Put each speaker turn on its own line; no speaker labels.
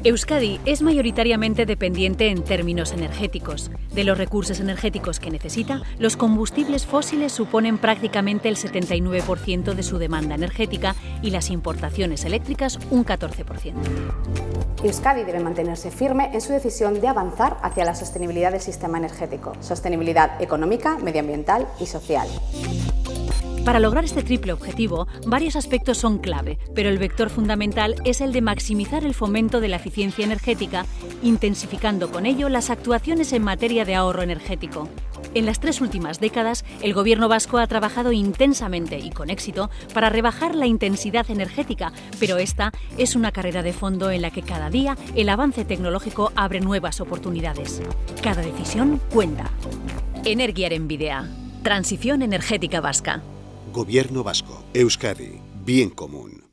Euskadi es mayoritariamente dependiente en términos energéticos. De los recursos energéticos que necesita, los combustibles fósiles suponen prácticamente el 79% de su demanda energética y las importaciones eléctricas un 14%.
Euskadi debe mantenerse firme en su decisión de avanzar hacia la sostenibilidad del sistema energético, sostenibilidad económica, medioambiental y social.
Para lograr este triple objetivo, varios aspectos son clave, pero el vector fundamental es el de maximizar el fomento de la eficiencia energética, intensificando con ello las actuaciones en materia de ahorro energético. En las 3 últimas décadas, el Gobierno vasco ha trabajado intensamente y con éxito para rebajar la intensidad energética, pero esta es una carrera de fondo en la que cada día el avance tecnológico abre nuevas oportunidades. Cada decisión cuenta. Energiaren bidea. Transición energética vasca.
Gobierno vasco. Euskadi. Bien común.